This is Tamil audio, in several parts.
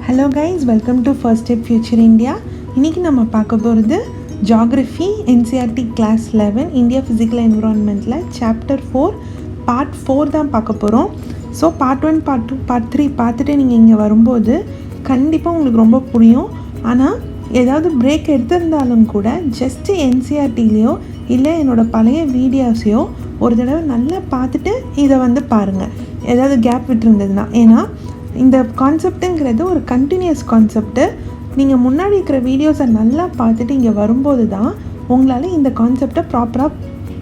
Hello guys, welcome to first step future India. இன்றைக்கி நம்ம பார்க்க போகிறது geography NCERT class 11 India physical என்விரான்மெண்ட்டில் சாப்டர் 4 பார்ட் 4 தான் பார்க்க போகிறோம். ஸோ பார்ட் 1, பார்ட் 2, பார்ட் 3 பார்த்துட்டு நீங்கள் இங்கே வரும்போது கண்டிப்பாக உங்களுக்கு ரொம்ப புரியும். ஆனால் ஏதாவது பிரேக் எடுத்திருந்தாலும் கூட ஜஸ்ட்டு என்சிஆர்டிலேயோ இல்லை என்னோடய பழைய வீடியோஸையோ ஒரு தடவை நல்லா பார்த்துட்டு இதை பாருங்கள், ஏதாவது கேப் விட்டுருந்ததுன்னா. ஏன்னா இந்த கான்செப்ட்டுங்கிறது ஒரு கண்டினியூஸ் கான்செப்ட்டு. நீங்கள் முன்னாடி இருக்கிற வீடியோஸை நல்லா பார்த்துட்டு இங்கே வரும்போது தான் உங்களால் இந்த கான்செப்டை ப்ராப்பராக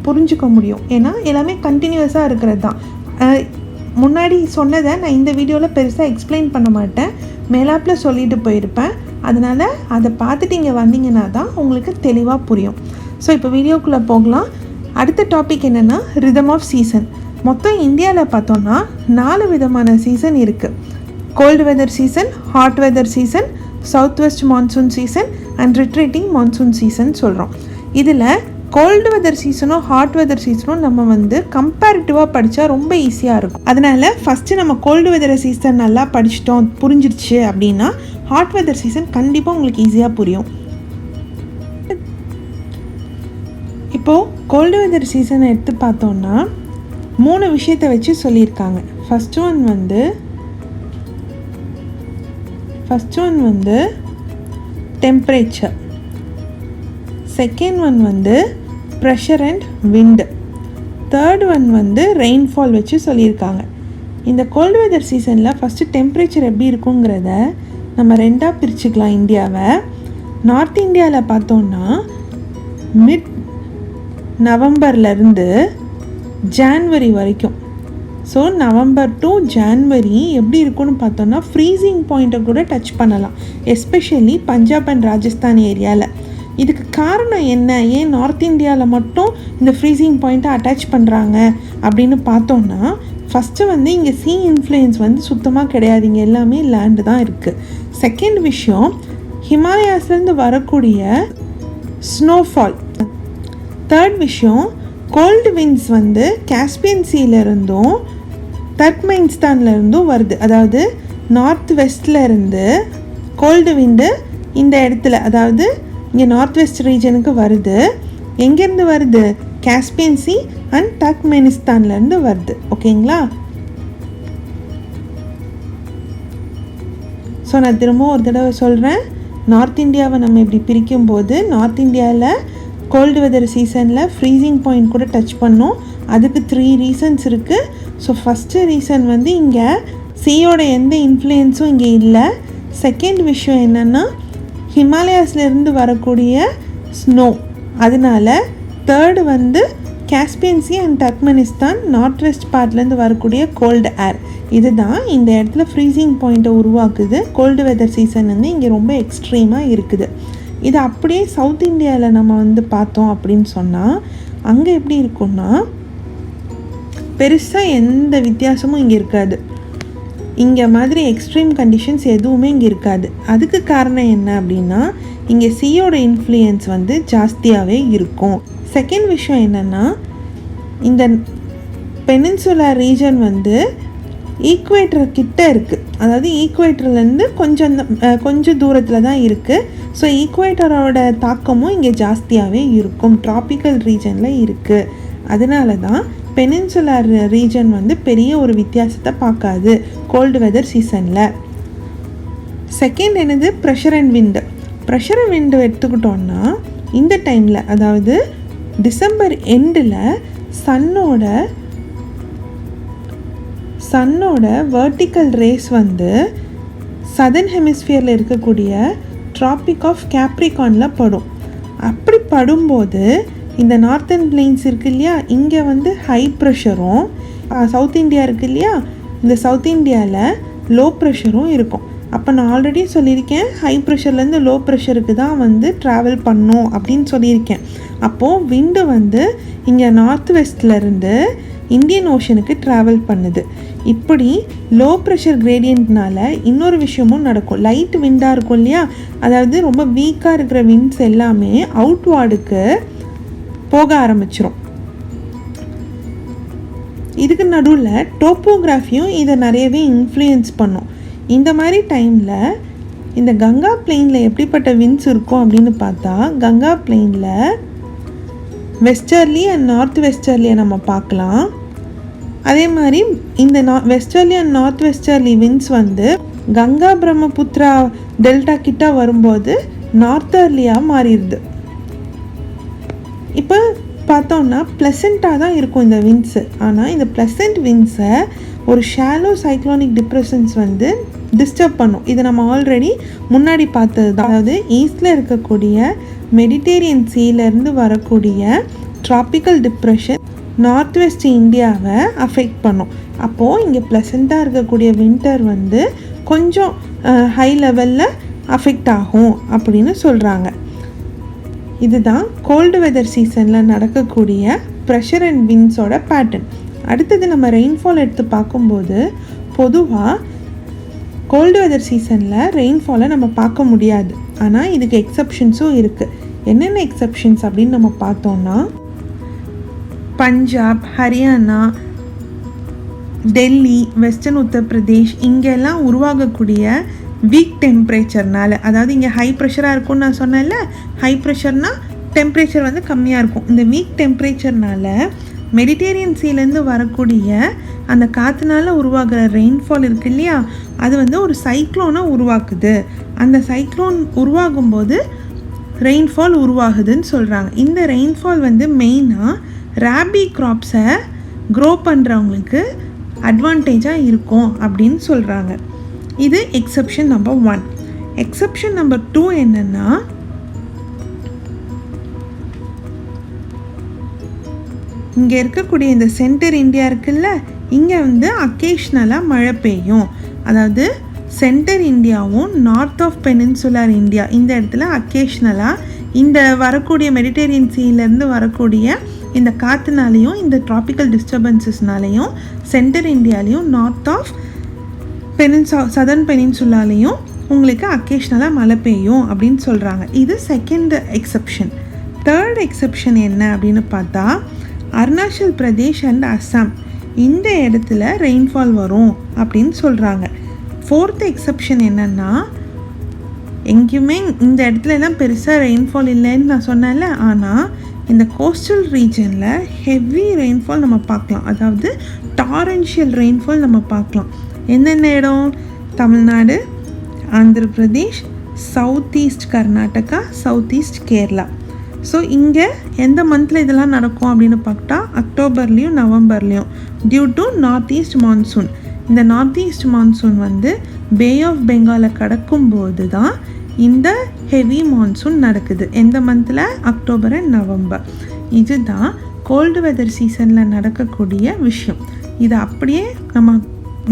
புரிஞ்சுக்க முடியும். ஏன்னா எல்லாமே கண்டினியூஸாக இருக்கிறது தான். முன்னாடி சொன்னதை நான் இந்த வீடியோவில் பெருசாக எக்ஸ்பிளைன் பண்ண மாட்டேன், மேலாப்பில் சொல்லிட்டு போயிருப்பேன். அதனால் அதை பார்த்துட்டு இங்கே வந்தீங்கன்னா தான் உங்களுக்கு தெளிவாக புரியும். ஸோ இப்போ வீடியோக்குள்ளே போகலாம். அடுத்த டாபிக் என்னென்னா ரிதம் ஆஃப் சீசன். மொத்தம் இந்தியாவில் பார்த்தோன்னா 4 விதமான சீசன் இருக்குது. Cold weather season, hot weather season, south west monsoon season and retreating monsoon season சொல்கிறோம். இதில் கோல்டு வெதர் சீசனும் ஹாட் வெதர் சீசனும் நம்ம கம்பேரிட்டிவாக படித்தா ரொம்ப ஈஸியாக இருக்கும். அதனால் ஃபஸ்ட்டு நம்ம கோல்டு வெதர் சீசன் நல்லா படிச்சிட்டோம், புரிஞ்சிருச்சு அப்படின்னா ஹாட் வெதர் சீசன் கண்டிப்பாக உங்களுக்கு ஈஸியாக புரியும். இப்போது கோல்டு வெதர் சீசனை எடுத்து பார்த்தோன்னா 3 விஷயத்தை வச்சு சொல்லியிருக்காங்க. ஃபஸ்ட் ஒன் வந்து டெம்பரேச்சர், செகண்ட் ஒன் வந்து pressure and wind, third one வந்து ரெயின்ஃபால் வச்சு சொல்லியிருக்காங்க. இந்த கோல்டு வெதர் சீசனில் ஃபஸ்ட்டு டெம்பரேச்சர் எப்படி இருக்குங்கிறத நம்ம 2ஆக பிரிச்சுக்கலாம் இந்தியாவை. நார்த் இந்தியாவில் பார்த்தோன்னா மிட் நவம்பர்லேருந்து ஜான்வரி வரைக்கும். ஸோ நவம்பர் டு ஜான்வரி எப்படி இருக்குன்னு பார்த்தோன்னா ஃப்ரீசிங் பாயிண்ட்டை கூட டச் பண்ணலாம், எஸ்பெஷலி பஞ்சாப் அண்ட் ராஜஸ்தான் ஏரியாவில். இதுக்கு காரணம் என்ன, ஏன் நார்த் இந்தியாவில் மட்டும் இந்த ஃப்ரீசிங் பாயிண்ட்டை அட்டாச் பண்ணுறாங்க அப்படின்னு பார்த்தோன்னா, ஃபஸ்ட்டு இங்கே சீ இன்ஃப்ளூயன்ஸ் சுத்தமாக கிடையாது, இங்கே எல்லாமே லேண்டு தான் இருக்குது. செகண்ட் விஷயம், ஹிமாலயாஸ்லேருந்து வரக்கூடிய ஸ்னோஃபால். தேர்ட் விஷயம், கோல்டு விண்ட்ஸ் காஸ்பியன் சீலேருந்தும் தர்க்மெனிஸ்தான்லேருந்தும் வருது. அதாவது நார்த் வெஸ்ட்லேருந்து கோல்டு விண்டு இந்த இடத்துல, அதாவது இங்கே நார்த் வெஸ்ட் ரீஜனுக்கு வருது. எங்கேருந்து வருது? காஸ்பியன் சி அண்ட் தர்க்மெனிஸ்தான்லேருந்து வருது. ஓகேங்களா? ஸோ நான் திரும்ப ஒரு தடவை சொல்கிறேன். நார்த் இந்தியாவை நம்ம இப்படி பிரிக்கும்போது நார்த் இந்தியாவில் கோல்டு வெதர் சீசனில் ஃப்ரீசிங் பாயிண்ட் கூட டச் பண்ணோம். அதுக்கு 3 ரீசன்ஸ் இருக்குது. ஸோ ஃபஸ்ட்டு ரீசன் இங்கே சீயோட எந்த இன்ஃப்ளூயன்ஸும் இங்கே இல்லை. செகண்ட் விஷயம் என்னென்னா ஹிமாலயாஸ்லேருந்து வரக்கூடிய ஸ்னோ, அதனால. Third Caspian sea and Turkmenistan north west பார்ட்லேருந்து வரக்கூடிய கோல்டு ஏர். இதுதான் இந்த இடத்துல ஃப்ரீசிங் பாயிண்ட்டை உருவாக்குது. கோல்டு வெதர் சீசன் இங்கே ரொம்ப எக்ஸ்ட்ரீமாக இருக்குது. இது அப்படியே சவுத் இந்தியாவில் நம்ம பார்த்தோம் அப்படின்னு சொன்னால் அங்கே எப்படி இருக்குன்னா பெருசாக எந்த வித்தியாசமும் இங்கே இருக்காது. இங்கே மாதிரி எக்ஸ்ட்ரீம் கண்டிஷன்ஸ் எதுவுமே இங்கே இருக்காது. அதுக்கு காரணம் என்ன அப்படின்னா இங்கே சீயோட இன்ஃப்ளூயன்ஸ் ஜாஸ்தியாகவே இருக்கும். செகண்ட் விஷயம் என்னென்னா இந்த பெனின்சுலர் ரீஜன் ஈக்குவேட்டர் கிட்ட இருக்குது. அதாவது ஈக்குவேட்டர்லேருந்து கொஞ்சம் தூரத்தில் தான் இருக்குது. ஸோ ஈக்குவேட்டரோட தாக்கமும் இங்கே ஜாஸ்தியாகவே இருக்கும், ட்ராபிக்கல் ரீஜனில் இருக்குது. அதனால தான் பெனின்சுலர் ரீஜன் பெரிய ஒரு வித்தியாசத்தை பார்க்காது கோல்டு வெதர் சீசனில். செகண்ட் என்னது? Pressure and wind. Pressure and wind எடுத்துக்கிட்டோன்னா இந்த டைமில், அதாவது டிசம்பர் எண்டில் சன்னோட வெர்டிக்கல் ரேஸ் சதர்ன் ஹெமிஸ்பியரில் இருக்கக்கூடிய ட்ராபிக் ஆஃப் கேப்ரிகானில் படும். அப்படி படும்போது இந்த நார்த்தன் பிளெயின்ஸ் இருக்குது இல்லையா, இங்கே ஹை ப்ரெஷரும், சவுத் இந்தியா இருக்குது இல்லையா, இந்த சவுத் இந்தியாவில் லோ ப்ரெஷரும் இருக்கும். அப்போ நான் ஆல்ரெடி சொல்லியிருக்கேன், ஹை ப்ரெஷர்லேருந்து லோ ப்ரெஷருக்கு தான் ட்ராவல் பண்ணோம் அப்படின்னு சொல்லியிருக்கேன். அப்போது விண்டு இங்கே நார்த் வெஸ்ட்லேருந்து இந்தியன் ஓஷனுக்கு ட்ராவல் பண்ணுது. இப்படி லோ ப்ரெஷர் கிரேடியன்ட்னால இன்னொரு விஷயமும் நடக்கும். லைட் விண்டாக இருக்கும் இல்லையா, அதாவது ரொம்ப வீக்காக இருக்கிற விண்ட்ஸ் எல்லாமே அவுட்வார்டுக்கு போக ஆரம்பிச்சிடும். இதுக்கு நடுவில் டோப்போகிராஃபியும் இதை நிறையவே இன்ஃப்ளூயன்ஸ் பண்ணும். இந்த மாதிரி டைமில் இந்த கங்கா பிளெயினில் எப்படிப்பட்ட விண்ட்ஸ் இருக்கும் அப்படின்னு பார்த்தா, கங்கா பிளெயினில் வெஸ்டர்லி அண்ட் நார்த் வெஸ்டர்லியை நம்ம பார்க்கலாம். அதே மாதிரி இந்த westerly and north westerly winds வந்து கங்கா பிரம்மபுத்திரா டெல்டா கிட்ட வரும்போது நார்த்தர்லியாக மாறிடுது. இப்போ பார்த்தோன்னா ப்ளசண்ட்டாக தான் இருக்கும் இந்த விண்ட்ஸு. ஆனால் இந்த ப்ளசண்ட் விண்ட்ஸை ஒரு ஷாலோ சைக்ளோனிக் டிப்ரெஷன்ஸ் வந்து டிஸ்டர்ப் பண்ணும். இது நம்ம ஆல்ரெடி முன்னாடி பார்த்தது தான். அதாவது ஈஸ்டில் இருக்கக்கூடிய மெடிட்டேரியன் சீலேருந்து வரக்கூடிய ட்ராபிக்கல் டிப்ரெஷன் நார்த் வெஸ்ட் இந்தியாவை அஃபெக்ட் பண்ணும். அப்போது இங்கே ப்ளசண்ட்டாக இருக்கக்கூடிய வின்டர் வந்து கொஞ்சம் ஹை லெவலில் அஃபெக்ட் ஆகும் அப்படின்னு சொல்கிறாங்க. இதுதான் கோல்டு வெதர் சீசனில் நடக்கக்கூடிய ப்ரெஷர் அண்ட் விண்ட்ஸோட பேட்டர்ன். அடுத்தது நம்ம ரெயின்ஃபால் எடுத்து பார்க்கும்போது பொதுவாக கோல்டு வெதர் சீசனில் ரெயின்ஃபாலை நம்ம பார்க்க முடியாது. ஆனால் இதுக்கு எக்ஸப்ஷன்ஸும் இருக்குது. என்னென்ன எக்ஸப்ஷன்ஸ் அப்படின்னு நம்ம பார்த்தோன்னா, பஞ்சாப், ஹரியானா, டெல்லி, வெஸ்டர்ன் உத்தரப்பிரதேஷ் இங்கெல்லாம் உருவாகக்கூடிய வீக் டெம்பரேச்சர்னால, அதாவது இங்கே ஹை ப்ரெஷராக இருக்கும்னு நான் சொன்னேன்ல, ஹை ப்ரெஷர்னால் டெம்பரேச்சர் வந்து கம்மியாக இருக்கும். இந்த வீக் டெம்பரேச்சர்னால மெடிட்டேரியன் சீலேருந்து வரக்கூடிய அந்த காற்றுனால உருவாகிற ரெயின்ஃபால் இருக்கு இல்லையா, அது வந்து ஒரு சைக்ளோனை உருவாக்குது. அந்த சைக்ளோன் உருவாகும்போது ரெயின்ஃபால் உருவாகுதுன்னு சொல்கிறாங்க. இந்த ரெயின்ஃபால் வந்து மெயினாக ராபி க்ராப்ஸை க்ரோ பண்ணுறவங்களுக்கு அட்வான்டேஜாக இருக்கும் அப்படின்னு சொல்கிறாங்க. இது எக்ஸப்ஷன் நம்பர் 1. எக்ஸப்ஷன் நம்பர் 2 என்னென்னா, இங்கே இருக்கக்கூடிய இந்த சென்டர் இந்தியா இருக்குல்ல, இங்கே வந்து அக்கேஷ்னலாக மழை பெய்யும். அதாவது சென்டர் இந்தியாவும் நார்த் ஆஃப் பெனின்சுலர் இந்தியா இந்த இடத்துல அக்கேஷ்னலாக இந்த வரக்கூடிய மெடிட்டேரியன் சீலேருந்து வரக்கூடிய இந்த காற்றுனாலையும் இந்த ட்ராபிக்கல் டிஸ்டர்பன்சஸ்னாலையும் சென்டர் இந்தியாலையும் நார்த் ஆஃப் சதர்ன் பெனின்சுலாலையும் உங்களுக்கு அக்கேஷ்னலாக மழை பெய்யும் அப்படின்னு சொல்கிறாங்க. இது செகண்ட் எக்ஸப்ஷன். தேர்ட் எக்ஸப்ஷன் என்ன அப்படின்னு பார்த்தா, அருணாச்சல் பிரதேஷ் அண்ட் அஸ்ஸாம் இந்த இடத்துல ரெயின்ஃபால் வரும் அப்படின்னு சொல்கிறாங்க. ஃபோர்த் எக்ஸப்ஷன் என்னென்னா, எங்கேயுமே இந்த இடத்துல எல்லாம் பெருசாக ரெயின்ஃபால் இல்லைன்னு நான் சொன்னேன்ல, ஆனால் இந்த கோஸ்டல் ரீஜனில் ஹெவி ரெயின்ஃபால் நம்ம பார்க்கலாம். அதாவது டாரன்ஷியல் ரெயின்ஃபால் நம்ம பார்க்கலாம். என்னென்ன இடம்? Tamil Nadu, Andhra Pradesh, south east Karnataka, south east Kerala. So இங்கே எந்த மந்தில் இதெல்லாம் நடக்கும் அப்படின்னு பார்த்தா அக்டோபர்லேயும் நவம்பர்லேயும் due to north east monsoon. இந்த நார்த் ஈஸ்ட் மான்சூன் வந்து பே ஆஃப் பெங்காலை கடக்கும்போது தான் இந்த ஹெவி மான்சூன் நடக்குது. எந்த மந்தில்? October and November. இதுதான் கோல்டு வெதர் சீசனில் நடக்கக்கூடிய விஷயம். இதை அப்படியே நம்ம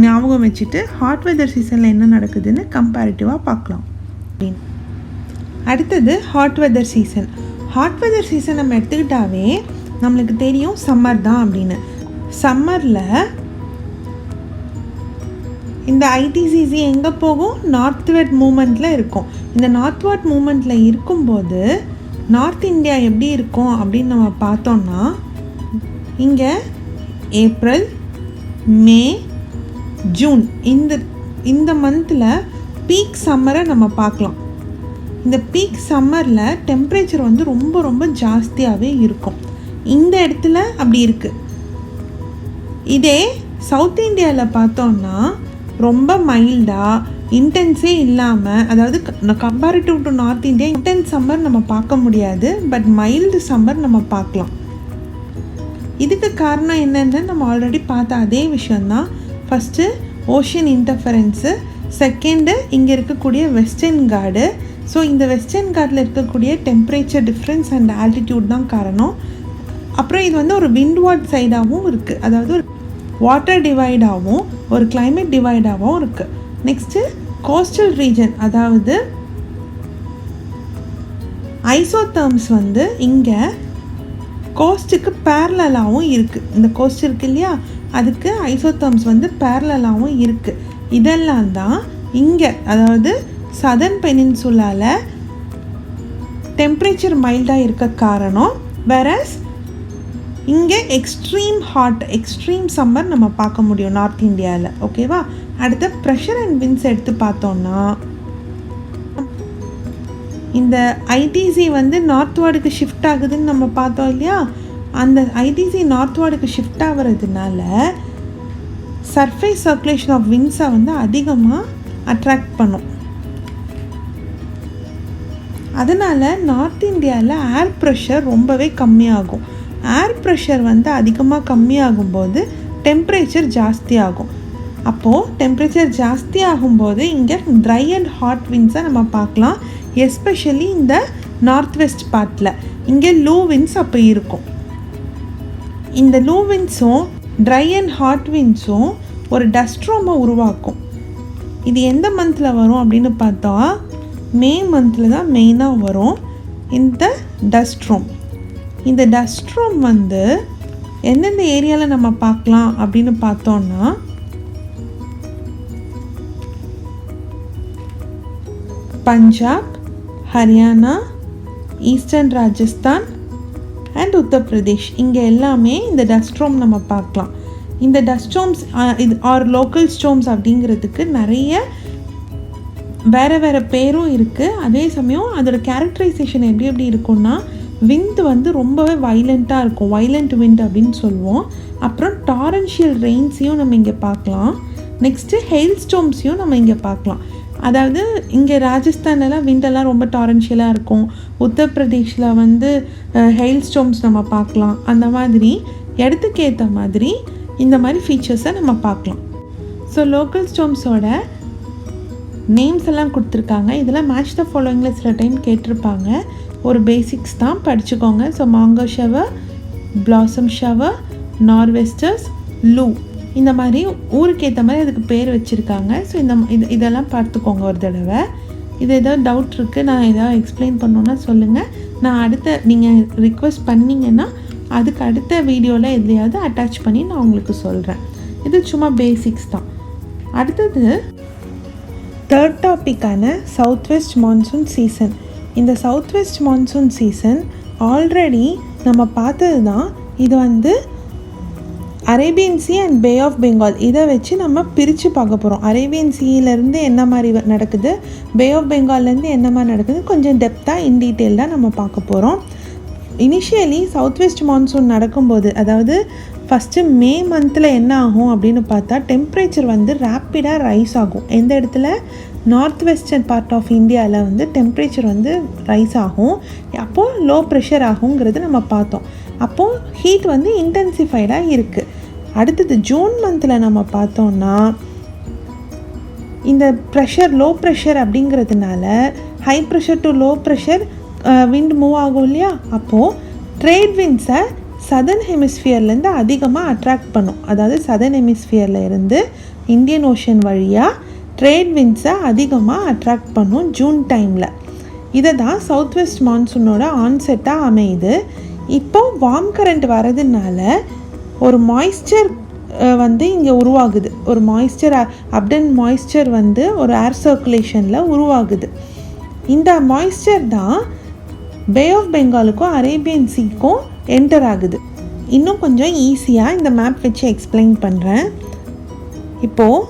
ஞாபகம் வச்சுட்டு ஹாட் வெதர் சீசனில் என்ன நடக்குதுன்னு கம்பேரிட்டிவாக பார்க்கலாம். அடுத்தது hot weather season. Hot weather season நம்ம எடுத்துக்கிட்டாவே நம்மளுக்கு தெரியும் சம்மர் தான் அப்படின்னு. சம்மரில் இந்த ஐடிசிசி எங்கே போகும்? நார்த்வர்ட் மூமெண்ட்டில் இருக்கும். இந்த நார்த்வர்ட் மூமெண்ட்டில் இருக்கும்போது நார்த் இந்தியா எப்படி இருக்கும் அப்படின்னு நம்ம பார்த்தோம்னா, இங்கே ஏப்ரல், மே, ஜூன் இந்த மந்தில் பீக் சம்மரை நம்ம பார்க்கலாம். இந்த பீக் சம்மரில் டெம்பரேச்சர் வந்து ரொம்ப ரொம்ப ஜாஸ்தியாகவே இருக்கும். இந்த இடத்துல அப்படி இருக்குது. இதே சவுத் இந்தியாவில் பார்த்தோன்னா ரொம்ப மைல்டாக இன்டென்ஸே இல்லாமல், அதாவது comparative to north India intense summer நம்ம பார்க்க முடியாது, பட் மைல்டு சம்மர் நம்ம பார்க்கலாம். இதுக்கு காரணம் என்னென்னு நம்ம ஆல்ரெடி பார்த்த அதே விஷயந்தான். ஃபஸ்ட்டு ஓஷன் இன்டர்ஃபரன்ஸு, செகண்டு இங்கே இருக்கக்கூடிய வெஸ்டர்ன் கார்டு. ஸோ இந்த வெஸ்டர்ன் கார்டில் இருக்கக்கூடிய டெம்பரேச்சர் டிஃப்ரென்ஸ் அண்ட் ஆல்டிடியூட் தான் காரணம். அப்புறம் இது வந்து ஒரு விண்ட்வார்ட் சைடாகவும் இருக்குது, அதாவது ஒரு வாட்டர் டிவைடாகவும் ஒரு கிளைமேட் டிவைடாகவும் இருக்குது. நெக்ஸ்ட்டு கோஸ்டல் ரீஜன், அதாவது ஐசோதர்ம்ஸ் வந்து இங்கே கோஸ்ட்டுக்கு பேரலாகவும் இருக்குது. இந்த கோஸ்ட் இருக்குது இல்லையா, அதுக்கு ஐசோதர்ம்ஸ் வந்து பேரலாகவும் இருக்குது. இதெல்லாம் தான் இங்கே, அதாவது சதர்ன் பெனின்சுலாவில் டெம்பரேச்சர் மைல்டாக இருக்க காரணம். வேறஸ் இங்கே எக்ஸ்ட்ரீம் ஹாட், எக்ஸ்ட்ரீம் சம்மர் நம்ம பார்க்க முடியும் நார்த் இந்தியாவில். ஓகேவா? அடுத்த ப்ரெஷர் அண்ட் விண்ட்ஸ் எடுத்து பார்த்தோன்னா, இந்த ஐடிசி வந்து நார்த்வார்டுக்கு ஷிஃப்ட் ஆகுதுன்னு நம்ம பார்த்தோம் இல்லையா, அந்த ஐடிசி நார்த்வார்டுக்கு ஷிஃப்ட் ஆகிறதுனால சர்ஃபேஸ் சர்க்குலேஷன் ஆஃப் விண்ட்ஸை வந்து அதிகமாக அட்ராக்ட் பண்ணும். அதனால் நார்த் இந்தியாவில் ஏர் ப்ரெஷர் ரொம்பவே கம்மியாகும். ஏர் ப்ரெஷர் வந்து அதிகமாக கம்மியாகும்போது டெம்ப்ரேச்சர் ஜாஸ்தி ஆகும். அப்போது டெம்ப்ரேச்சர் ஜாஸ்தி ஆகும்போது இங்கே ட்ரை அண்ட் ஹாட் விண்ட்ஸை நம்ம பார்க்கலாம். எஸ்பெஷலி இந்த நார்த் வெஸ்ட் பார்ட்டில் இங்கே லூ விண்ட்ஸ் அப்போ இருக்கும். இந்த லூ விண்ட்ஸும் ட்ரை அண்ட் ஹாட் விண்ட்ஸும் ஒரு டஸ்ட்ரோமை உருவாக்கும். இது எந்த மந்தில் வரும் அப்படின்னு பார்த்தா மே மந்தில் தான் மெயினாக வரும் இந்த டஸ்ட்ரோம். இந்த டஸ்ட்ரோம் வந்து எந்தெந்த ஏரியாவில் நம்ம பார்க்கலாம் அப்படின்னு பார்த்தோன்னா பஞ்சாப், ஹரியானா, ஈஸ்டர்ன் ராஜஸ்தான் அண்ட் உத்தரப்பிரதேஷ், இங்கே எல்லாமே இந்த டஸ்ட்ரோம் நம்ம பார்க்கலாம். இந்த டஸ்ட்ரோம்ஸ் இது ஆர் லோக்கல் ஸ்டோம்ஸ் அப்படிங்கிறதுக்கு நிறைய வேறு வேறு பேரும் இருக்குது. அதே சமயம் அதோட கேரக்டரைசேஷன் எப்படி இருக்கும்னா விண்ட் வந்து ரொம்பவே வைலண்ட்டாக இருக்கும், வைலண்ட் விண்ட் அப்படின்னு சொல்லுவோம். அப்புறம் டாரன்ஷியல் ரெயின்ஸையும் நம்ம இங்கே பார்க்கலாம். நெக்ஸ்ட்டு ஹெயில் ஸ்டோம்ஸையும் நம்ம இங்கே பார்க்கலாம். அதாவது இங்கே ராஜஸ்தான்லலாம் விண்டெல்லாம் ரொம்ப டாரன்ஷியலாக இருக்கும், உத்தரப்பிரதேஷில் வந்து ஹெயில் ஸ்டோம்ஸ் நம்ம பார்க்கலாம். அந்த மாதிரி இடத்துக்கு ஏற்ற மாதிரி இந்த மாதிரி ஃபீச்சர்ஸை நம்ம பார்க்கலாம். ஸோ லோக்கல் ஸ்டோம்ஸோட நேம்ஸ் எல்லாம் கொடுத்துருக்காங்க. இதெல்லாம் மேட்ச் த ஃபாலோயிங்கில் சில டைம் கேட்டிருப்பாங்க. ஒரு பேசிக்ஸ் தான், படிச்சுக்கோங்க. So mango shower, blossom shower, norwesters, loo, இந்த மாதிரி ஊருக்கு ஏற்ற மாதிரி அதுக்கு பேர் வச்சுருக்காங்க. ஸோ இதெல்லாம் பார்த்துக்கோங்க ஒரு தடவை. இது ஏதாவது டவுட் இருக்குது, நான் ஏதாவது எக்ஸ்பிளைன் பண்ணணுன்னா சொல்லுங்கள். நான் அடுத்த நீங்கள் ரிக்வெஸ்ட் பண்ணிங்கன்னா அதுக்கு அடுத்த வீடியோவில் எதுலையாவது அட்டாச் பண்ணி நான் உங்களுக்கு சொல்கிறேன். இது சும்மா பேசிக்ஸ் தான். அடுத்தது தேர்ட் டாப்பிக்கான சவுத் வெஸ்ட் மான்சூன் சீசன். இந்த south west monsoon season already நம்ம பார்த்தது தான். இது வந்து Arabian sea and bay of Bengal இதை வச்சு நம்ம பிரித்து பார்க்க போகிறோம். அரேபியன் சீலேருந்து என்ன மாதிரி நடக்குது, பே ஆஃப் பெங்கால்லேருந்து என்ன மாதிரி நடக்குது, கொஞ்சம் டெப்த்தாக இன் டீட்டெயில்டாக நம்ம பார்க்க போகிறோம். இனிஷியலி சவுத் வெஸ்ட் மான்சூன் நடக்கும்போது, அதாவது ஃபஸ்ட்டு மே மந்தில் என்ன ஆகும் அப்படின்னு பார்த்தா டெம்ப்ரேச்சர் வந்து ரேப்பிடாக ரைஸ் ஆகும். எந்த இடத்துல, நார்த் வெஸ்டர்ன் பார்ட் ஆஃப் இந்தியாவில் வந்து டெம்ப்ரேச்சர் வந்து ரைஸ் ஆகும். அப்போது லோ ப்ரெஷர் ஆகுங்கிறது நம்ம பார்த்தோம். அப்போது ஹீட் வந்து இன்டென்சிஃபைடாக இருக்குது. அடுத்தது ஜூன் மந்தில் நம்ம பார்த்தோன்னா இந்த ப்ரெஷர் லோ ப்ரெஷர் அப்படிங்கிறதுனால high pressure to low pressure wind move ஆகும் இல்லையா. அப்போது ட்ரேட் விண்ட்ஸை சதர்ன் ஹெமிஸ்ஃபியர்லேருந்து அதிகமாக அட்ராக்ட் பண்ணும். அதாவது சதர்ன் ஹெமிஸ்ஃபியரில் இருந்து இந்தியன் ஓஷன் வழியாக ட்ரேட் விண்ட்ஸை அதிகமாக அட்ராக்ட் பண்ணும் ஜூன் டைமில். இதை தான் சவுத் வெஸ்ட் மான்சூனோட ஆன்செட்டாக அமையுது. இப்போது வார்ம் கரண்ட் வரதுனால ஒரு மாய்ஸ்சர் வந்து இங்கே உருவாகுது. ஒரு மாய்ஸ்சர் அப்டன் மாய்ஸ்சர் வந்து ஒரு ஏர் சர்க்குலேஷனில் உருவாகுது. இந்த மாய்ஸ்சர் தான் பே ஆஃப் பெங்காலுக்கும் அரேபியன் சீக்கும் என்டர் ஆகுது. இன்னும் கொஞ்சம் ஈஸியாக இந்த மேப் வச்சு எக்ஸ்பிளைன் பண்ணுறேன். இப்போது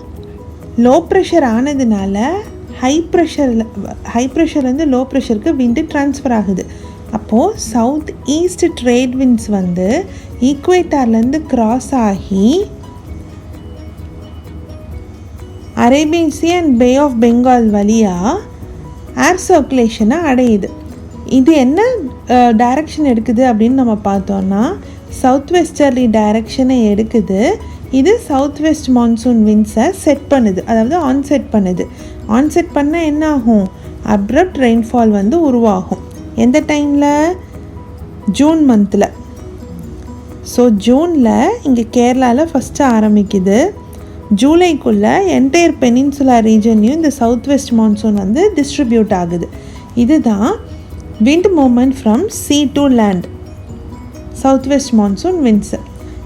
லோ ப்ரெஷர் ஆனதுனால ஹை ப்ரெஷர்லேருந்து லோ ப்ரெஷருக்கு விண்டு ட்ரான்ஸ்ஃபர் ஆகுது. அப்போது சவுத் ஈஸ்ட் ட்ரேட் விண்ட்ஸ் வந்து ஈக்குவேட்டர்லேருந்து கிராஸ் ஆகி Arabian sea and bay of Bengal வழியாக ஏர் சர்க்குலேஷனை அடையுது. இது என்ன டைரக்ஷன் எடுக்குது அப்படின்னு நம்ம பார்த்தோன்னா சவுத் வெஸ்டர்லி டைரக்ஷனை எடுக்குது. இது சவுத் வெஸ்ட் மான்சூன் விண்ட்ஸை செட் பண்ணுது, அதாவது ஆன்செட் பண்ணுது. ஆன்செட் பண்ணால் என்ன ஆகும், அப்ரப்ட் ரெயின்ஃபால் வந்து உருவாகும். எந்த டைமில், ஜூன் மந்தில். ஸோ ஜூனில் இங்கே கேரளாவில் ஃபஸ்ட்டு ஆரம்பிக்குது. ஜூலைக்குள்ளே என்டையர் பெனின்சுலா ரீஜன்லையும் இந்த சவுத் வெஸ்ட் மான்சூன் வந்து டிஸ்ட்ரிபியூட் ஆகுது. இதுதான் wind movement from sea to land, south west monsoon winds.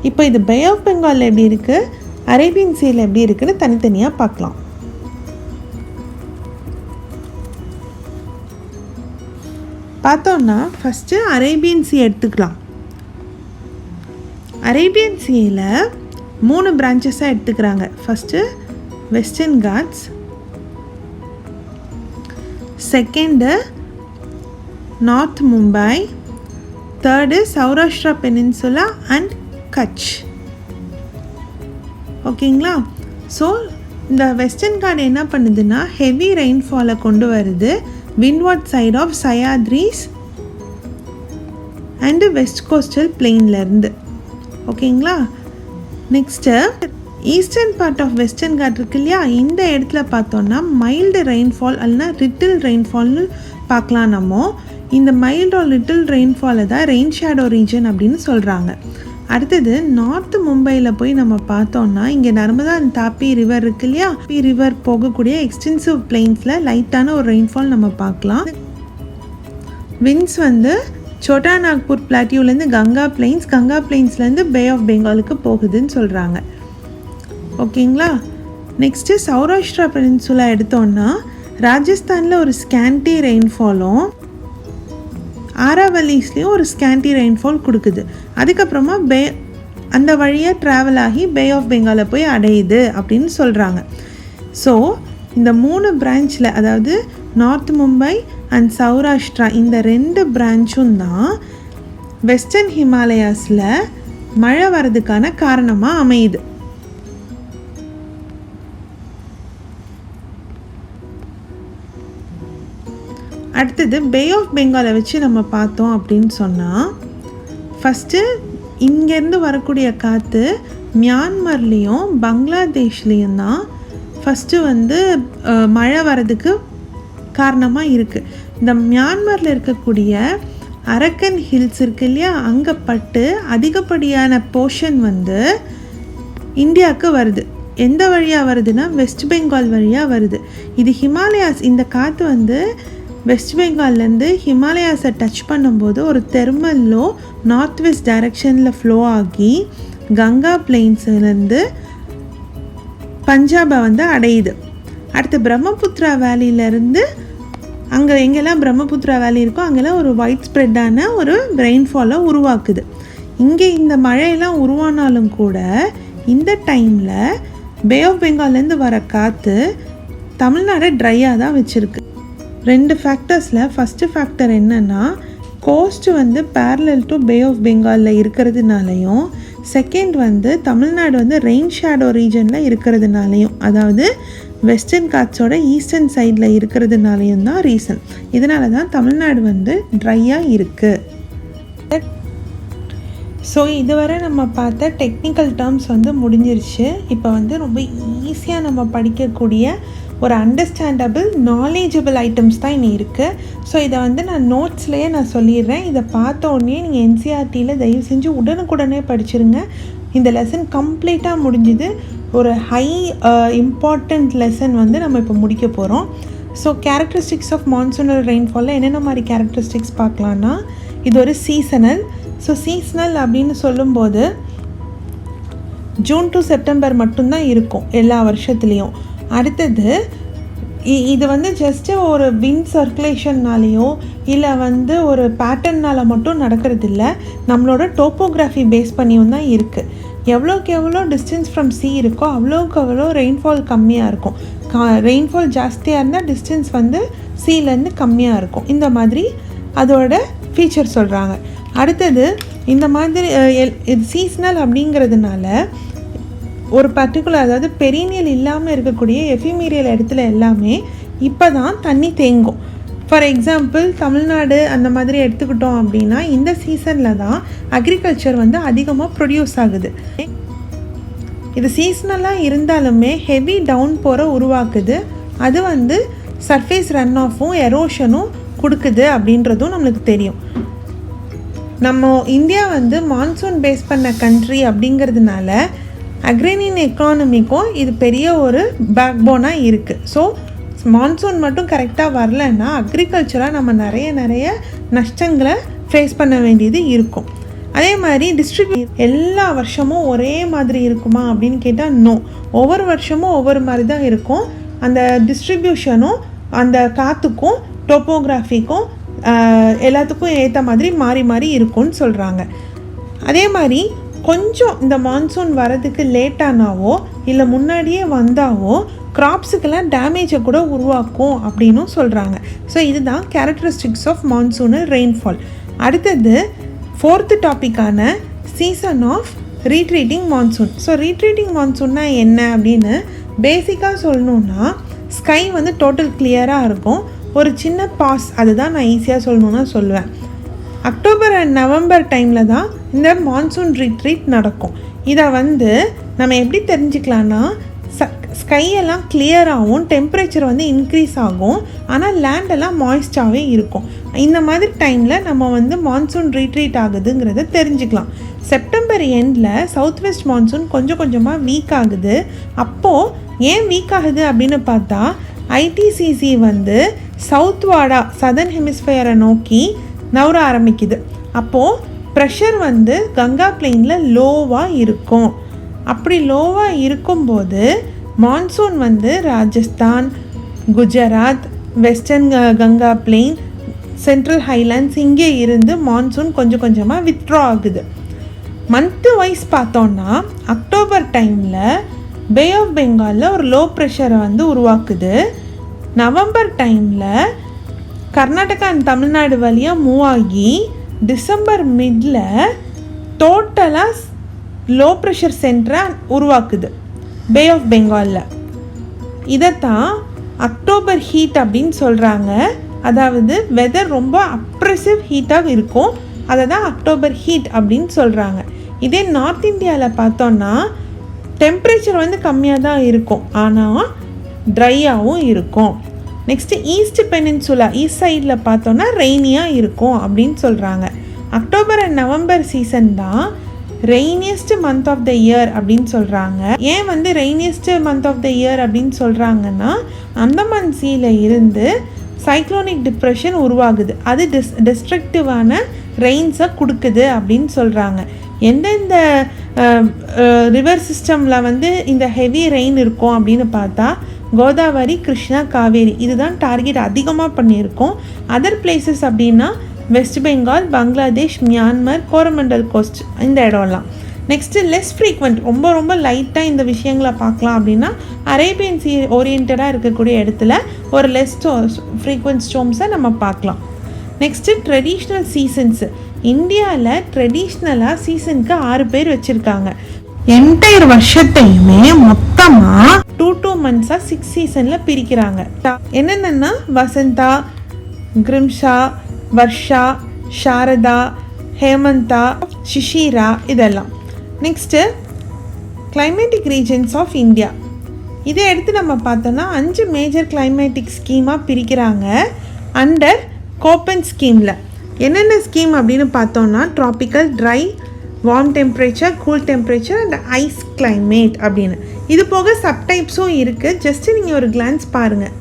இப்போ இது பே ஆஃப் பெங்காலில் எப்படி இருக்குது, அரேபியன் சீயில் எப்படி இருக்குன்னு தனித்தனியாக பார்க்கலாம். பார்த்தோன்னா ஃபஸ்ட்டு அரேபியன் சீ எடுத்துக்கலாம். அரேபியன் சீயில் 3 பிரான்ச்சஸாக எடுத்துக்கிறாங்க. First western Ghats, second north Mumbai, third Saurashtra peninsula and Kutch. ஓகேங்களா? ஸோ இந்த வெஸ்டர்ன் காட் என்ன பண்ணுதுன்னா ஹெவி ரெயின்ஃபாலை கொண்டு வருது windward side of Sahyadris and west coastal பிளெயின்லேருந்து. ஓகேங்களா? Next eastern part of western Ghat இருக்கு இல்லையா, இந்த இடத்துல பார்த்தோன்னா மைல்டு ரெயின்ஃபால் அல்லனா லிட்டில் ரெயின்ஃபால்னு பார்க்கலாம். நம்ம இந்த மைல்டு ஆர் லிட்டில் ரெயின்ஃபாலை தான் ரெயின் ஷேடோ ரீஜன் அப்படின்னு சொல்கிறாங்க. அடுத்தது நார்த் மும்பையில் போய் நம்ம பார்த்தோன்னா இங்கே நர்மதா அண்ட் தாப்பி ரிவர் இருக்கு இல்லையா, தாப்பி ரிவர் போகக்கூடிய எக்ஸ்டென்சிவ் பிளெயின்ஸில் லைட்டான ஒரு ரெயின்ஃபால் நம்ம பார்க்கலாம். விண்ட்ஸ் வந்து சோட்டா நாக்பூர் பிளாட்டியூலேருந்து கங்கா பிளெயின்ஸ்லேருந்து பே ஆஃப் பெங்காலுக்கு போகுதுன்னு சொல்கிறாங்க. ஓகேங்களா? நெக்ஸ்ட்டு சௌராஷ்டிரா பெனின்சுலா எடுத்தோன்னா ராஜஸ்தானில் ஒரு ஸ்கேண்டி ரெயின்ஃபாலும் ஆராவலிஸ்லேயும் ஒரு ஸ்கேண்டி ரெயின்ஃபால் கொடுக்குது. அதுக்கப்புறமா அந்த வழியாக ட்ராவல் ஆகி பே ஆஃப் பெங்காலை போய் அடையுது அப்படின்னு சொல்கிறாங்க. ஸோ இந்த 3 பிரான்ச்சில், அதாவது நார்த் மும்பை அண்ட் சௌராஷ்டிரா, இந்த 2 பிரான்ச்சும் தான் வெஸ்டர்ன் ஹிமாலயாஸில் மழை வர்றதுக்கான காரணமாக அமையுது. அடுத்தது பே ஆஃப் பெங்காலை வச்சு நம்ம பார்த்தோம் அப்படின்னு சொன்னால், ஃபஸ்ட்டு இங்கேருந்து வரக்கூடிய காற்று மியான்மர்லேயும் பங்களாதேஷ்லேயும் தான் ஃபஸ்ட்டு வந்து மழை வர்றதுக்கு காரணமாக இருக்குது. இந்த மியான்மரில் இருக்கக்கூடிய அரக்கன் ஹில்ஸ் இருக்கு இல்லையா, அங்கே பட்டு அதிகப்படியான போர்ஷன் வந்து இந்தியாவுக்கு வருது. எந்த வழியாக வருதுன்னா வெஸ்ட் பெங்கால் வழியாக வருது. இது ஹிமாலயாஸ், இந்த காற்று வந்து வெஸ்ட் பெங்கால்லேருந்து ஹிமாலயாஸை டச் பண்ணும்போது ஒரு தெர்மல் லோ நார்த் வெஸ்ட் டைரக்ஷனில் ஃப்ளோ ஆகி கங்கா பிளெயின்ஸ்லேருந்து பஞ்சாபை வந்து அடையுது. அடுத்து பிரம்மபுத்திரா வேலியிலேருந்து அங்கே எங்கெல்லாம் பிரம்மபுத்திரா வேலி இருக்கோ அங்கெல்லாம் ஒரு ஒயிட் ஸ்ப்ரெட்டான ஒரு ரெயின்ஃபாலை உருவாக்குது. இங்கே இந்த மழையெல்லாம் உருவானாலும் கூட இந்த டைமில் பே ஆஃப் பெங்கால்லேருந்து வர காற்று தமிழ்நாடை ட்ரையாக தான் வச்சுருக்கு. 2 ஃபேக்டர்ஸில் ஃபஸ்ட்டு ஃபேக்டர் என்னென்னா கோஸ்ட்டு வந்து பேரலல் டு பே ஆஃப் பெங்காலில் இருக்கிறதுனாலையும், செகண்ட் வந்து தமிழ்நாடு வந்து ரெயின் ஷேடோ ரீஜனில் இருக்கிறதுனாலையும், அதாவது வெஸ்டர்ன் காட்ஸோட ஈஸ்டர்ன் சைடில் இருக்கிறதுனாலையும் தான் ரீசன். இதனால தான் தமிழ்நாடு வந்து ட்ரையாக இருக்குது. ஸோ இதுவரை நம்ம பார்த்த டெக்னிக்கல் டேர்ம்ஸ் வந்து முடிஞ்சிருச்சு. இப்போ வந்து ரொம்ப ஈஸியாக நம்ம படிக்கக்கூடிய ஒரு அண்டர்ஸ்டாண்டபிள் நாலேஜபிள் ஐட்டம்ஸ் தான் இனி இருக்குது. ஸோ இதை வந்து நான் நோட்ஸ்லேயே நான் சொல்லிடுறேன். இதை பார்த்த உடனே நீங்கள் என்சிஆர்டியில் தயவு செஞ்சு உடனுக்குடனே படிச்சுருங்க. இந்த லெசன் கம்ப்ளீட்டாக முடிஞ்சுது. ஒரு ஹை இம்பார்ட்டண்ட் லெசன் வந்து நம்ம இப்போ முடிக்க போகிறோம். ஸோ கேரக்டரிஸ்டிக்ஸ் ஆஃப் மான்சூனல் ரெயின்ஃபாலில் என்னென்ன மாதிரி கேரக்டரிஸ்டிக்ஸ் பார்க்கலான்னா, இது ஒரு சீசனல். ஸோ சீசனல் அப்படின்னு சொல்லும்போது ஜூன் டு செப்டம்பர் மட்டும்தான் இருக்கும் எல்லா வருஷத்துலேயும். அடுத்தது இது வந்து ஜஸ்ட்டு ஒரு விண்ட் சர்க்குலேஷன்னாலேயோ இல்லை வந்து ஒரு பேட்டர்னால் மட்டும் நடக்கிறது இல்லை, நம்மளோட டோப்போகிராஃபி பேஸ் பண்ணியும் தான் இருக்குது. எவ்வளோக்கு எவ்வளோ டிஸ்டன்ஸ் ஃப்ரம் சி இருக்கோ அவ்வளோக்கு அவ்வளோ ரெயின்ஃபால் கம்மியாக இருக்கும். ரெயின்ஃபால் ஜாஸ்தியாக இருந்தால் டிஸ்டன்ஸ் வந்து சீலேருந்து கம்மியாக இருக்கும். இந்த மாதிரி அதோட ஃபீச்சர் சொல்கிறாங்க. அடுத்தது இந்த மாதிரி இது சீசனல் அப்படிங்கிறதுனால ஒரு பர்டிகுலர், அதாவது பெரினியல் இல்லாமல் இருக்கக்கூடிய எஃபிமீரியல் இடத்துல எல்லாமே இப்போ தான் தண்ணி தேங்கும். ஃபார் எக்ஸாம்பிள் தமிழ்நாடு அந்த மாதிரி எடுத்துக்கிட்டோம் அப்படின்னா இந்த சீசனில் தான் அக்ரிகல்ச்சர் வந்து அதிகமாக ப்ரொடியூஸ் ஆகுது. இது சீசனலாக இருந்தாலுமே ஹெவி டவுன் போரை உருவாக்குது. அது வந்து சர்ஃபேஸ் ரன் ஆஃபும் எரோஷனும் கொடுக்குது அப்படின்றதும் நம்மளுக்கு தெரியும். நம்ம இந்தியா வந்து மான்சூன் பேஸ் பண்ண கண்ட்ரி அப்படிங்கிறதுனால அக்ரேனியன் எக்கானமிக்கும் இது பெரிய ஒரு பேக் போனாக இருக்குது. ஸோ மான்சூன் மட்டும் கரெக்டாக வரலன்னா அக்ரிகல்ச்சராக நம்ம நிறைய நஷ்டங்களை ஃபேஸ் பண்ண வேண்டியது இருக்கும். அதே மாதிரி எல்லா வருஷமும் ஒரே மாதிரி இருக்குமா அப்படின்னு கேட்டால் நோ. ஒவ்வொரு வருஷமும் ஒவ்வொரு மாதிரி தான் இருக்கும். அந்த டிஸ்ட்ரிபியூஷனும் அந்த காற்றுக்கும் டோப்போகிராஃபிக்கும் எல்லாத்துக்கும் ஏற்ற மாதிரி மாறி மாறி இருக்கும்னு சொல்கிறாங்க. அதே மாதிரி கொஞ்சம் இந்த மான்சூன் வரதுக்கு லேட்டானாவோ இல்லை முன்னாடியே வந்தாவோ கிராப்ஸுக்கெல்லாம் டேமேஜை கூட உருவாக்கும் அப்படின்னும் சொல்கிறாங்க. ஸோ இதுதான் கேரக்டரிஸ்டிக்ஸ் ஆஃப் மான்சூனல் ரெயின்ஃபால். அடுத்தது 4th டாப்பிக்கான season of retreating monsoon. So retreating மான்சூன்னா என்ன அப்படின்னு பேசிக்காக சொல்லணுன்னா, ஸ்கை வந்து டோட்டல் கிளியராக இருக்கும், ஒரு சின்ன பாஸ், அதுதான் நான் ஈஸியாக சொல்லணுன்னா சொல்லுவேன். அக்டோபர் அண்ட் நவம்பர் டைமில் தான் இந்த மான்சூன் ரீட்ரீட் நடக்கும். இதை வந்து நம்ம எப்படி தெரிஞ்சுக்கலான்னா, ஸ்கையெல்லாம் கிளியராகவும் டெம்பரேச்சர் வந்து இன்க்ரீஸ் ஆகும், ஆனால் லேண்டெல்லாம் மாய்ஸ்டாகவே இருக்கும். இந்த மாதிரி டைமில் நம்ம வந்து மான்சூன் ரீட்ரீட் ஆகுதுங்கிறத தெரிஞ்சுக்கலாம். செப்டம்பர் எண்டில் சவுத் வெஸ்ட் மான்சூன் கொஞ்சம் கொஞ்சமாக வீக் ஆகுது. அப்போது ஏன் வீக் ஆகுது அப்படின்னு பார்த்தா, ஐடிசிசி வந்து சவுத்வார்டா சதர்ன் ஹெமிஸ்ஃபியரை நோக்கி நவர ஆரம்பிக்குது. அப்போது ப்ரெஷர் வந்து கங்கா பிளெயினில் லோவாக இருக்கும். அப்படி லோவாக இருக்கும்போது மான்சூன் வந்து Rajasthan, Gujarat, western Ganga plain, central Highlands இங்கே இருந்து மான்சூன் கொஞ்சம் கொஞ்சமாக வித்ட்ரா ஆகுது. மந்த்து வைஸ் பார்த்தோன்னா அக்டோபர் டைமில் பே ஆஃப் பெங்காலில் ஒரு லோ ப்ரெஷரை வந்து உருவாக்குது. நவம்பர் டைமில் கர்நாடகா அண்ட் தமிழ்நாடு வழியாக மூவ் ஆகி டிசம்பர் மிடில் டோட்டலாக லோ ப்ரெஷர் சென்டரை உருவாக்குது பே ஆஃப் பெங்காலில். இதைத்தான் அக்டோபர் ஹீட் அப்படின்னு சொல்கிறாங்க. அதாவது வெதர் ரொம்ப அப்ரெசிவ் ஹீட்டாக இருக்கும், அதை தான் அக்டோபர் ஹீட் அப்படின்னு சொல்கிறாங்க. இதே நார்த் இந்தியாவில் பார்த்தோன்னா டெம்பரேச்சர் வந்து கம்மியாக தான் இருக்கும், ஆனால் ட்ரையாகவும் இருக்கும். நெக்ஸ்ட்டு ஈஸ்ட் பெனின்சுலா, ஈஸ்ட் சைடில் பார்த்தோன்னா ரெய்னியாக இருக்கும் அப்படின்னு சொல்கிறாங்க. அக்டோபர் அண்ட் நவம்பர் சீசன் தான் ரெய்னியஸ்ட் மந்த் ஆஃப் த இயர் அப்படின்னு சொல்கிறாங்க. ஏன் வந்து ரெய்னியஸ்ட் மந்த் ஆஃப் த இயர் அப்படின்னு சொல்கிறாங்கன்னா, அந்தமான் சீல இருந்து சைக்ளோனிக் டிப்ரெஷன் உருவாகுது, அது டிஸ்ட்ரக்டிவான ரெயின்ஸை கொடுக்குது அப்படின்னு சொல்கிறாங்க. எந்தெந்த ரிவர் சிஸ்டமில் வந்து இந்த ஹெவி ரெயின் இருக்கும் அப்படின்னு பார்த்தா கோதாவரி, கிருஷ்ணா, காவேரி, இதுதான் டார்கெட் அதிகமாக பண்ணியிருக்கோம். அதர் பிளேசஸ் அப்படின்னா west Bengal, Bangladesh, Myanmar, Coromandel coast, இந்த இடம்லாம். நெக்ஸ்ட்டு லெஸ் ஃப்ரீக்வெண்ட், ரொம்ப ரொம்ப லைட்டாக இந்த விஷயங்களை பார்க்கலாம் அப்படின்னா அரேபியன் சி ஓரியன்டாக இருக்கக்கூடிய இடத்துல ஒரு லெஸ் ஃப்ரீக்வெண்ட் ஸ்டோம்ஸை நம்ம பார்க்கலாம். Next traditional seasons. இந்தியாவில் ட்ரெடிஷ்னலாக சீசனுக்கு 6 பேர் வச்சுருக்காங்க. என்டையர் வருஷத்தையுமே மொத்தமாக 2 months 6 சீசனில் பிரிக்கிறாங்க. என்னென்னா வசந்தா, கிரிம்ஷா, வர்ஷா, சாரதா, ஹேமந்தா, சிஷிரா, இதெல்லாம். Next climatic regions of India. இதை எடுத்து நம்ம பார்த்தோன்னா 5 மேஜர் கிளைமேட்டிக் ஸ்கீமாக பிரிக்கிறாங்க அண்டர் கோப்பன் ஸ்கீமில். என்னென்ன ஸ்கீம் அப்படின்னு பார்த்தோன்னா tropical, dry, warm temperature, cool temperature and ice climate அப்படின்னு. இது போக சப்டைப்ஸும் இருக்குது. ஜஸ்ட்டு நீங்கள் ஒரு கிளான்ஸ் பாருங்கள்,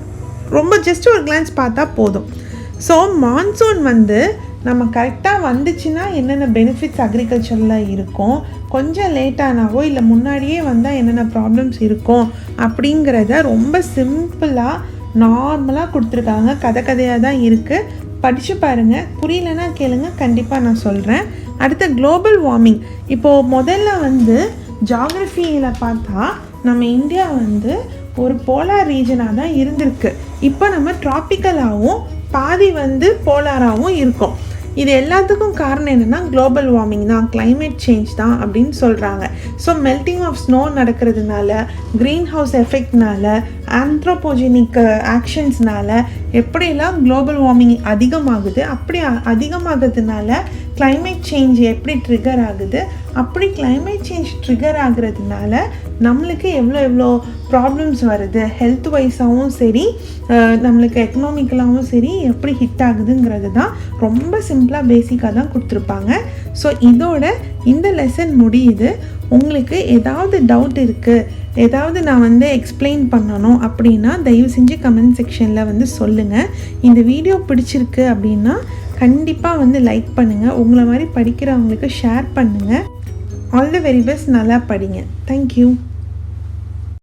ரொம்ப ஜஸ்ட்டு ஒரு கிளான்ஸ் பார்த்தா போதும். ஸோ மான்சூன் வந்து நம்ம கரெக்டாக வந்துச்சுன்னா என்னென்ன பெனிஃபிட்ஸ் அக்ரிகல்ச்சரில் இருக்கும், கொஞ்சம் லேட்டானாவோ இல்லை முன்னாடியே வந்தால் என்னென்ன ப்ராப்ளம்ஸ் இருக்கும் அப்படிங்கிறத ரொம்ப சிம்பிளாக நார்மலாக கொடுத்துருக்காங்க. கதையாக தான் இருக்குது, படித்து பாருங்கள். புரியலன்னா கேளுங்க, கண்டிப்பாக நான் சொல்கிறேன். அடுத்த குளோபல் வார்மிங். இப்போது முதல்ல வந்து ஜாகிரஃபியில் பார்த்தா நம்ம இந்தியா வந்து ஒரு போலார் ரீஜனாக தான் இருந்திருக்கு. இப்போ நம்ம ட்ராபிக்கலாகவும் பாதி வந்து போலாராகவும் இருக்கும். இது எல்லாத்துக்கும் காரணம் என்னென்னா குளோபல் வார்மிங் தான், கிளைமேட் சேஞ்ச் தான் அப்படின்னு சொல்கிறாங்க. ஸோ மெல்டிங் ஆஃப் ஸ்னோ நடக்கிறதுனால, க்ரீன் ஹவுஸ் எஃபெக்ட்னால, ஆந்த்ரோபோஜெனிக் ஆக்ஷன்ஸ்னால எப்படியெல்லாம் குளோபல் வார்மிங் அதிகமாகுது, அப்படி அதிகமாகிறதுனால கிளைமேட் சேஞ்ச் எப்படி ட்ரிகர் ஆகுது, அப்படி கிளைமேட் சேஞ்ச் ட்ரிகர் ஆகுறதுனால நம்மளுக்கு எவ்வளோ ப்ராப்ளம்ஸ் வருது, ஹெல்த் வைஸாகவும் சரி நம்மளுக்கு எக்கனாமிக்கலாகவும் சரி எப்படி ஹிட் ஆகுதுங்கிறது தான் ரொம்ப சிம்பிளாக பேசிக்காக தான் கொடுத்துருப்பாங்க. ஸோ இதோட இந்த லெசன் முடியுது. உங்களுக்கு ஏதாவது டவுட் இருக்குது, ஏதாவது நான் வந்து எக்ஸ்பிளைன் பண்ணணும் அப்படின்னா தயவு செஞ்சு கமெண்ட் செக்ஷனில் வந்து சொல்லுங்கள். இந்த வீடியோ பிடிச்சிருக்கு அப்படின்னா கண்டிப்பாக வந்து லைக் பண்ணுங்கள், உங்களை மாதிரி படிக்கிறவங்களுக்கு ஷேர் பண்ணுங்கள். ஆல் தி வெரி பெஸ்ட், நல்லா படிங்க. தேங்க்யூ.